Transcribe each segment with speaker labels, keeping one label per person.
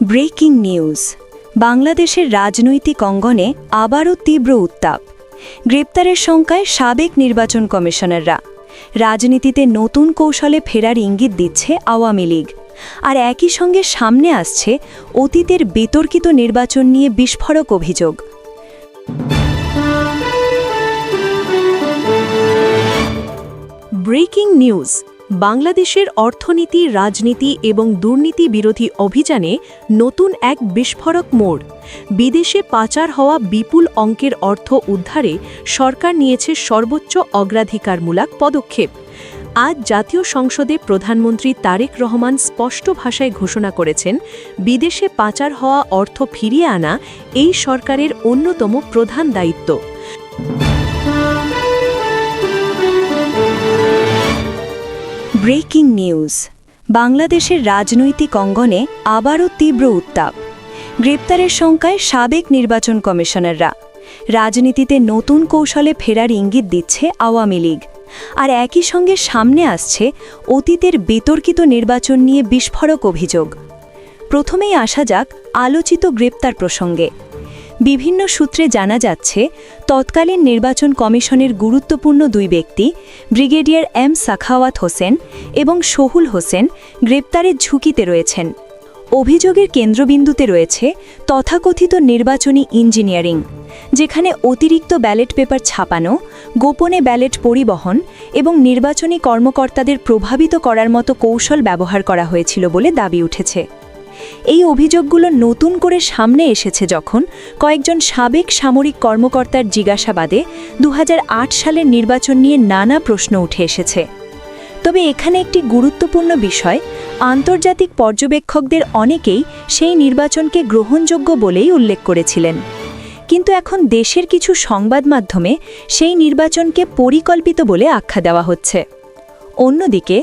Speaker 1: Breaking news. বাংলাদেশের রাজনৈতিক অঙ্গনে আবারও তীব্র উত্তাপ। গ্রেপ্তারের শঙ্কায় সাবেক নির্বাচন কমিশনাররা। রাজনীতিতে নতুন কৌশলে ফেরার ইঙ্গিত দিচ্ছে আওয়ামী লীগ। আর একই সঙ্গে সামনে আসছে অতীতের বিতর্কিত নির্বাচন নিয়ে বিস্ফোরক অভিযোগ। Breaking news. বাংলাদেশের অর্থনীতি, রাজনীতি এবং দুর্নীতি বিরোধী অভিযানে নতুন এক বিস্ফোরক মোড়। বিদেশে পাচার হওয়া বিপুল অঙ্কের অর্থ উদ্ধারে সরকার নিয়েছে সর্বোচ্চ অগ্রাধিকারমূলক পদক্ষেপ। আজ জাতীয় সংসদে প্রধানমন্ত্রী তারেক রহমান স্পষ্ট ভাষায় ঘোষণা করেছেন, বিদেশে পাচার হওয়া অর্থ ফিরিয়ে আনা এই সরকারের অন্যতম প্রধান দায়িত্ব। Breaking news. বাংলাদেশের রাজনৈতিক অঙ্গনে আবারও তীব্র উত্তাপ। গ্রেপ্তারের শঙ্কায় সাবেক নির্বাচন কমিশনাররা। রাজনীতিতে নতুন কৌশলে ফেরার ইঙ্গিত দিচ্ছে আওয়ামী লীগ। আর একই সঙ্গে সামনে আসছে অতীতের বিতর্কিত নির্বাচন নিয়ে বিস্ফোরক অভিযোগ। প্রথমেই আসা যাক আলোচিত গ্রেপ্তার প্রসঙ্গে। বিভিন্ন সূত্রে জানা যাচ্ছে, তৎকালীন নির্বাচন কমিশনের গুরুত্বপূর্ণ দুই ব্যক্তি ব্রিগেডিয়ার এম সাখাওয়াত হোসেন এবং সোহুল হোসেন গ্রেপ্তারের ঝুঁকিতে রয়েছেন। অভিযোগের কেন্দ্রবিন্দুতে রয়েছে তথাকথিত নির্বাচনী ইঞ্জিনিয়ারিং, যেখানে অতিরিক্ত ব্যালট পেপার ছাপানো, গোপনে ব্যালট পরিবহন এবং নির্বাচনী কর্মকর্তাদের প্রভাবিত করার মতো কৌশল ব্যবহার করা হয়েছিল বলে দাবি উঠেছে। এই অভিযোগগুলো নতুন করে সামনে এসেছে যখন কয়েকজন সাবেক সামরিক কর্মকর্তার জিজ্ঞাসাবাদে 2008 সালের নির্বাচন নিয়ে নানা প্রশ্ন উঠে এসেছে। তবে এখানে একটি গুরুত্বপূর্ণ বিষয়, আন্তর্জাতিক পর্যবেক্ষকদের অনেকেই সেই নির্বাচনকে গ্রহণযোগ্য বলেই উল্লেখ করেছিলেন। কিন্তু এখন দেশের কিছু সংবাদ মাধ্যমে সেই নির্বাচনকে পরিকল্পিত বলে আখ্যা দেওয়া হচ্ছে। অন্যদিকে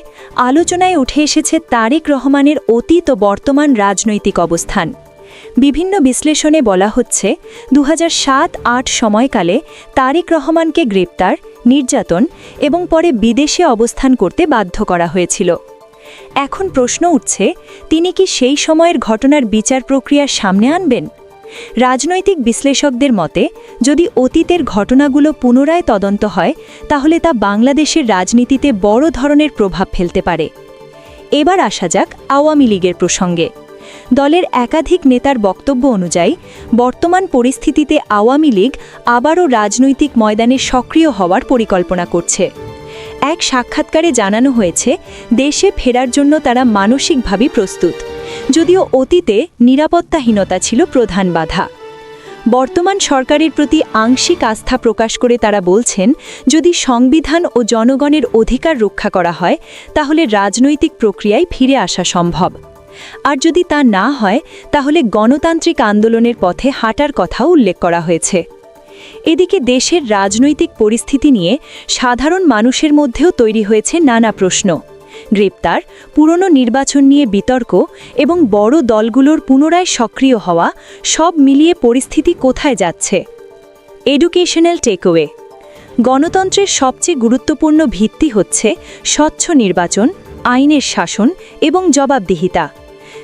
Speaker 1: আলোচনায় উঠে এসেছে তারেক রহমানের অতীত ও বর্তমান রাজনৈতিক অবস্থান। বিভিন্ন বিশ্লেষণে বলা হচ্ছে, 2007-08 সময়কালে তারেক রহমানকে গ্রেপ্তার, নির্যাতন এবং পরে বিদেশে অবস্থান করতে বাধ্য করা হয়েছিল। এখন প্রশ্ন উঠছে, তিনি কি সেই সময়ের ঘটনার বিচার প্রক্রিয়ার সামনে আনবেন? রাজনৈতিক বিশ্লেষকদের মতে, যদি অতীতের ঘটনাগুলো পুনরায় তদন্ত হয়, তাহলে তা বাংলাদেশের রাজনীতিতে বড় ধরনের প্রভাব ফেলতে পারে। এবার আসা যাক আওয়ামী লীগের প্রসঙ্গে। দলের একাধিক নেতার বক্তব্য অনুযায়ী, বর্তমান পরিস্থিতিতে আওয়ামী লীগ আবারও রাজনৈতিক ময়দানে সক্রিয় হওয়ার পরিকল্পনা করছে। এক সাক্ষাৎকারে জানানো হয়েছে, দেশে ফেরার জন্য তারা মানসিকভাবে প্রস্তুত, যদিও অতীতে নিরাপত্তাহীনতা ছিল প্রধান বাধা। বর্তমান সরকারের প্রতি আংশিক আস্থা প্রকাশ করে তারা বলছেন, যদি সংবিধান ও জনগণের অধিকার রক্ষা করা হয়, তাহলে রাজনৈতিক প্রক্রিয়ায় ফিরে আসা সম্ভব। আর যদি তা না হয়, তাহলে গণতান্ত্রিক আন্দোলনের পথে হাঁটার কথাও উল্লেখ করা হয়েছে। এদিকে দেশের রাজনৈতিক পরিস্থিতি নিয়ে সাধারণ মানুষের মধ্যেও তৈরি হয়েছে নানা প্রশ্ন। গ্রেপ্তার, পুরনো নির্বাচন নিয়ে বিতর্ক এবং বড় দলগুলোর পুনরায় সক্রিয় হওয়া, সব মিলিয়ে পরিস্থিতি কোথায় যাচ্ছে? Educational takeaway. গণতন্ত্রের সবচেয়ে গুরুত্বপূর্ণ ভিত্তি হচ্ছে স্বচ্ছ নির্বাচন, আইনের শাসন এবং জবাবদিহিতা।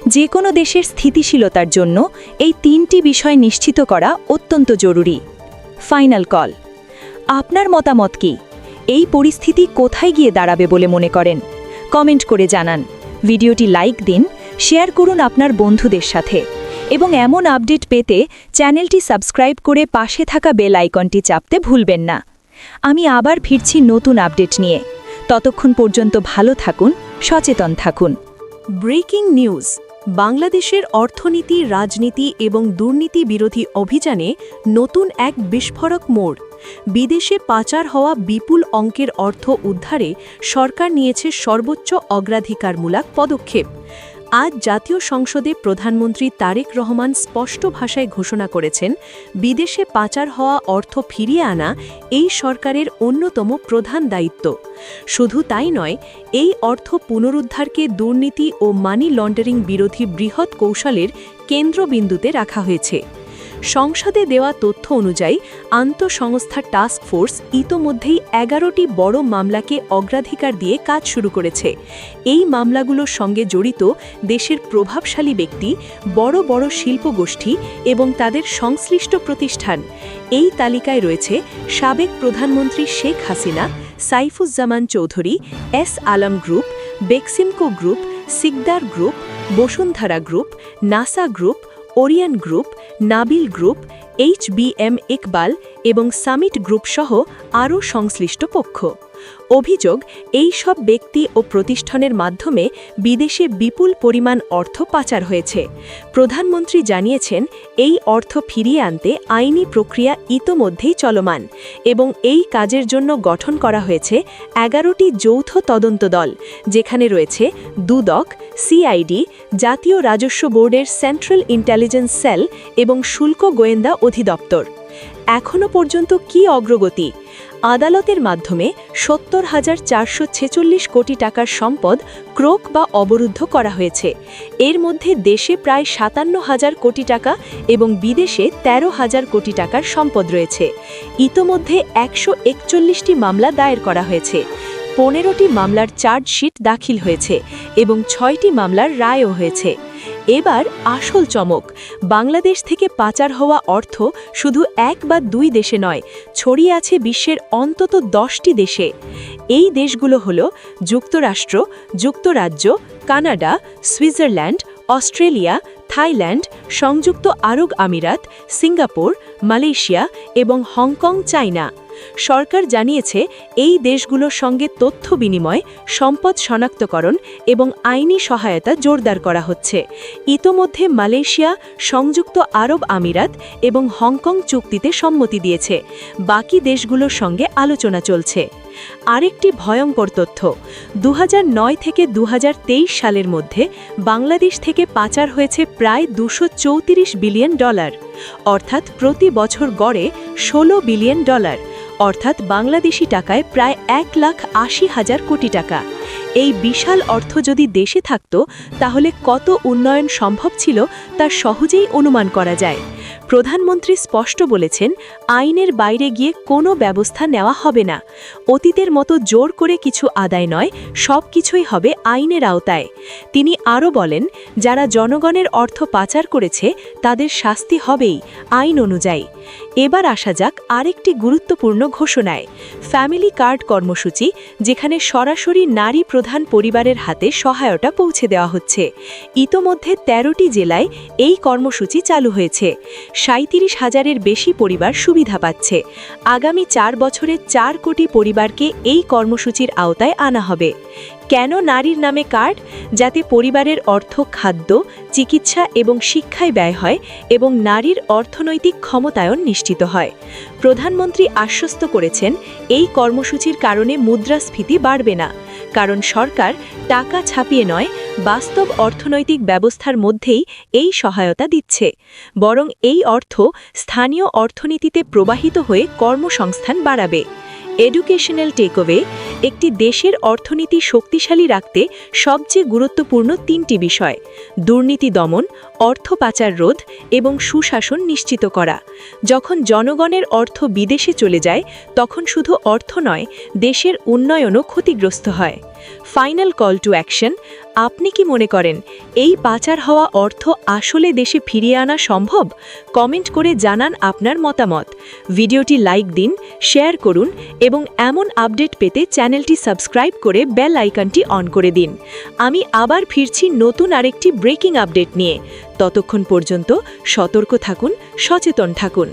Speaker 1: যে কোনো দেশের স্থিতিশীলতার জন্য এই তিনটি বিষয় নিশ্চিত করা অত্যন্ত জরুরি। Final call. আপনার মতামত কি? এই পরিস্থিতি কোথায় গিয়ে দাঁড়াবে বলে মনে করেন? কমেন্ট করে জানান। ভিডিওটি লাইক দিন, শেয়ার করুন আপনার বন্ধুদের সাথে এবং এমন আপডেট পেতে চ্যানেলটি সাবস্ক্রাইব করে পাশে থাকা বেল আইকনটি চাপতে ভুলবেন না। আমি আবার ফিরছি নতুন আপডেট নিয়ে। ততক্ষণ পর্যন্ত ভালো থাকুন, সচেতন থাকুন। Breaking news. বাংলাদেশের অর্থনীতি, রাজনীতি এবং দুর্নীতি বিরোধী অভিযানে নতুন এক বিস্ফোরক মোড়। বিদেশে পাচার হওয়া বিপুল অঙ্কের অর্থ উদ্ধারে সরকার নিয়েছে সর্বোচ্চ অগ্রাধিকারমূলক পদক্ষেপ। আজ জাতীয় সংসদে প্রধানমন্ত্রী তারেক রহমান স্পষ্ট ভাষায় ঘোষণা করেছেন, বিদেশে পাচার হওয়া অর্থ ফিরিয়ে আনা এই সরকারের অন্যতম প্রধান দায়িত্ব। শুধু তাই নয়, এই অর্থ পুনরুদ্ধারকে দুর্নীতি ও মানি লন্ডারিং বিরোধী বৃহৎ কৌশলের কেন্দ্রবিন্দুতে রাখা হয়েছে।
Speaker 2: সংসদে দেওয়া তথ্য অনুযায়ী আন্তঃসংস্থা টাস্ক ফোর্স ইতোমধ্যেই 11টি বড় মামলাকে অগ্রাধিকার দিয়ে কাজ শুরু করেছে। এই মামলাগুলোর সঙ্গে জড়িত দেশের প্রভাবশালী ব্যক্তি, বড় বড় শিল্পগোষ্ঠী এবং তাদের সংশ্লিষ্ট প্রতিষ্ঠান। এই তালিকায় রয়েছে সাবেক প্রধানমন্ত্রী Sheikh Hasina, Saifuzzaman Chowdhury, S Alam group, Beximco group, Sikdar group, Bashundhara group, NASA group, Orion group, Nabil group, HBM Iqbal এবং সামিট গ্রুপ সহ আরও সংশ্লিষ্ট পক্ষ। অভিযোগ, এই সব ব্যক্তি ও প্রতিষ্ঠানের মাধ্যমে বিদেশে বিপুল পরিমাণ অর্থ পাচার হয়েছে। প্রধানমন্ত্রী জানিয়েছেন, এই অর্থ ফিরিয়ে আনতে আইনি প্রক্রিয়া ইতোমধ্যেই চলমান এবং এই কাজের জন্য গঠন করা হয়েছে 11টি যৌথ তদন্ত দল, যেখানে রয়েছে দুদক, CID, জাতীয় রাজস্ব বোর্ডের সেন্ট্রাল ইন্টেলিজেন্স সেল এবং শুল্ক গোয়েন্দা অধিদপ্তর। এখনও পর্যন্ত কি অগ্রগতি? আদালতের মাধ্যমে 70,446 কোটি টাকার সম্পদ ক্রোক বা অবরুদ্ধ করা হয়েছে। এর মধ্যে দেশে প্রায় 57,000 কোটি টাকা এবং বিদেশে 13,000 কোটি টাকার সম্পদ রয়েছে। ইতোমধ্যে 141টি মামলা দায়ের করা হয়েছে। 15টি মামলার চার্জশিট দাখিল হয়েছে এবং 6টি মামলার রায়ও হয়েছে। এবার আসল চমক, বাংলাদেশ থেকে পাচার হওয়া অর্থ শুধু 1 বা 2 দেশে নয়, ছড়িয়ে আছে বিশ্বের অন্তত 10টি দেশে। এই দেশগুলো হল যুক্তরাষ্ট্র, যুক্তরাজ্য, কানাডা, সুইজারল্যান্ড, অস্ট্রেলিয়া, থাইল্যান্ড, সংযুক্ত আরব আমিরাত, সিঙ্গাপুর, মালয়েশিয়া এবং হংকং, চায়না। সরকার জানিয়েছে, এই দেশগুলোর সঙ্গে তথ্য বিনিময়, সম্পদ শনাক্তকরণ এবং আইনি সহায়তা জোরদার করা হচ্ছে। ইতোমধ্যে মালয়েশিয়া, সংযুক্ত আরব আমিরাত এবং হংকং চুক্তিতে সম্মতি দিয়েছে। বাকি দেশগুলোর সঙ্গে আলোচনা চলছে। আরেকটি ভয়ঙ্কর তথ্য, 2009 থেকে 2023 সালের মধ্যে বাংলাদেশ থেকে পাচার হয়েছে প্রায় $234 বিলিয়ন, অর্থাৎ প্রতি বছর গড়ে $16 বিলিয়ন, অর্থাৎ বাংলাদেশি টাকায় প্রায় 1,80,000 কোটি টাকা। এই বিশাল অর্থ যদি দেশে থাকত, তাহলে কত উন্নয়ন সম্ভব ছিল তা সহজেই অনুমান করা যায়। প্রধানমন্ত্রী স্পষ্ট বলেছেন, আইনের বাইরে গিয়ে কোনো ব্যবস্থা নেওয়া হবে না। অতীতের মতো জোর করে কিছু আদায় নয়, সব কিছুই হবে আইনের আওতায়। তিনি আরও বলেন, যারা জনগণের অর্থ পাচার করেছে তাদের শাস্তি হবেই আইন অনুযায়ী। এবার আসা যাক আরেকটি গুরুত্বপূর্ণ ঘোষণায়, ফ্যামিলি কার্ড কর্মসূচি, যেখানে সরাসরি নারী প্রধান পরিবারের হাতে সহায়তা পৌঁছে দেওয়া হচ্ছে। ইতোমধ্যে 13টি জেলায় এই কর্মসূচি চালু হয়েছে। 37,000-এর বেশি পরিবার সুবিধা পাচ্ছে। আগামী 4 বছরে 4 কোটি পরিবারকে এই কর্মসূচির আওতায় আনা হবে। কেন নারীর নামে কার্ড? যাতে পরিবারের অর্থ খাদ্য, চিকিৎসা এবং শিক্ষায় ব্যয় হয় এবং নারীর অর্থনৈতিক ক্ষমতায়ন নিশ্চিত হয়। প্রধানমন্ত্রী আশ্বস্ত করেছেন, এই কর্মসূচির কারণে মুদ্রাস্ফীতি বাড়বে না, কারণ সরকার টাকা ছাপিয়ে নয়, বাস্তব অর্থনৈতিক ব্যবস্থার মধ্যেই এই সহায়তা দিচ্ছে। বরং এই অর্থ স্থানীয় অর্থনীতিতে প্রবাহিত হয়ে কর্মসংস্থান বাড়াবে। এডুকেশনাল টেকওয়ে, একটি দেশের অর্থনীতি শক্তিশালী রাখতে সবচেয়ে গুরুত্বপূর্ণ 3টি বিষয়: দুর্নীতি দমন, অর্থ পাচার রোধ এবং সুশাসন নিশ্চিত করা। যখন জনগণের অর্থ বিদেশে চলে যায়, তখন শুধু অর্থ নয়, দেশের উন্নয়নও ক্ষতিগ্রস্ত হয়। ফাইনাল কল টু অ্যাকশন, আপনি কি মনে করেন এই পাচার হওয়া অর্থ আসলে দেশে ফিরিয়ে আনা সম্ভব? কমেন্ট করে জানান আপনার মতামত। ভিডিওটি লাইক দিন, শেয়ার করুন এবং এমন আপডেট পেতে চ্যানেলটি সাবস্ক্রাইব করে বেল আইকনটি অন করে দিন। আমি আবার ফিরছি নতুন আরেকটি ব্রেকিং আপডেট নিয়ে। ততক্ষণ পর্যন্ত সতর্ক থাকুন, সচেতন থাকুন।